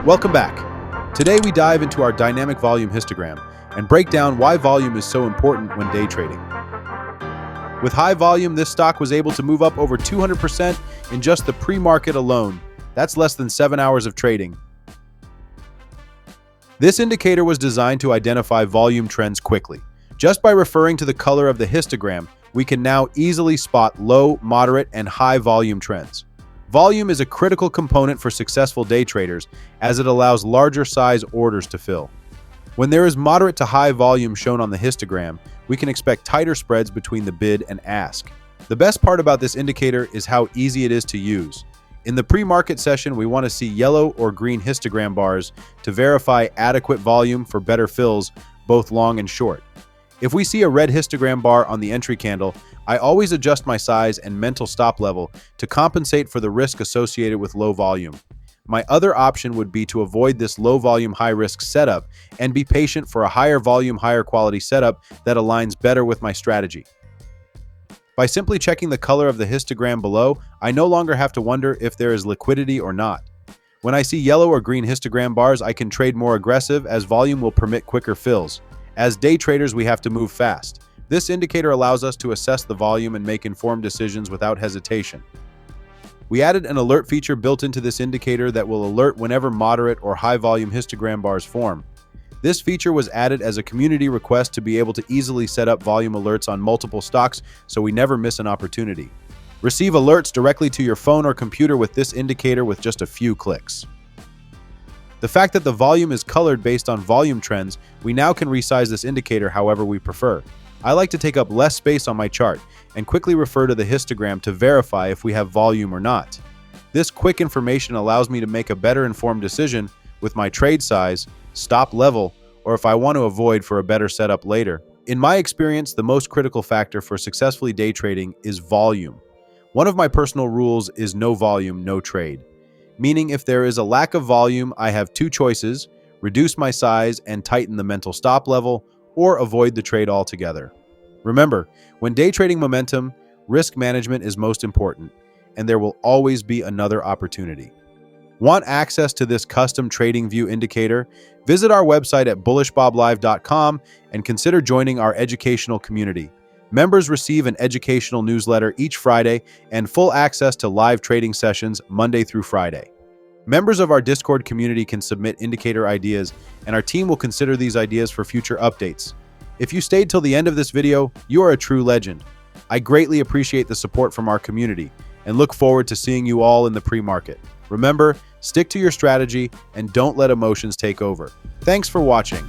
Welcome back. Today we dive into our dynamic volume histogram and break down why volume is so important when day trading. With high volume, this stock was able to move up over 200% in just the pre-market alone. That's less than 7 hours of trading. This indicator was designed to identify volume trends quickly. Just by referring to the color of the histogram, we can now easily spot low, moderate, and high volume trends. Volume is a critical component for successful day traders as it allows larger size orders to fill. When there is moderate to high volume shown on the histogram, we can expect tighter spreads between the bid and ask. The best part about this indicator is how easy it is to use. In the pre-market session, we want to see yellow or green histogram bars to verify adequate volume for better fills, both long and short. If we see a red histogram bar on the entry candle, I always adjust my size and mental stop level to compensate for the risk associated with low volume. My other option would be to avoid this low volume, high risk setup and be patient for a higher volume, higher quality setup that aligns better with my strategy. By simply checking the color of the histogram below, I no longer have to wonder if there is liquidity or not. When I see yellow or green histogram bars, I can trade more aggressive as volume will permit quicker fills. As day traders, we have to move fast. This indicator allows us to assess the volume and make informed decisions without hesitation. We added an alert feature built into this indicator that will alert whenever moderate or high volume histogram bars form. This feature was added as a community request to be able to easily set up volume alerts on multiple stocks so we never miss an opportunity. Receive alerts directly to your phone or computer with this indicator with just a few clicks. The fact that the volume is colored based on volume trends, we now can resize this indicator however we prefer. I like to take up less space on my chart and quickly refer to the histogram to verify if we have volume or not. This quick information allows me to make a better informed decision with my trade size, stop level, or if I want to avoid for a better setup later. In my experience, the most critical factor for successfully day trading is volume. One of my personal rules is no volume, no trade. Meaning if there is a lack of volume, I have two choices: reduce my size and tighten the mental stop level, or avoid the trade altogether. Remember, when day trading momentum, risk management is most important, and there will always be another opportunity. Want access to this custom TradingView indicator? Visit our website at BullishBobLive.com and consider joining our educational community. Members receive an educational newsletter each Friday and full access to live trading sessions Monday through Friday. Members of our Discord community can submit indicator ideas, and our team will consider these ideas for future updates. If you stayed till the end of this video, you are a true legend. I greatly appreciate the support from our community and look forward to seeing you all in the pre-market. Remember, stick to your strategy and don't let emotions take over. Thanks for watching.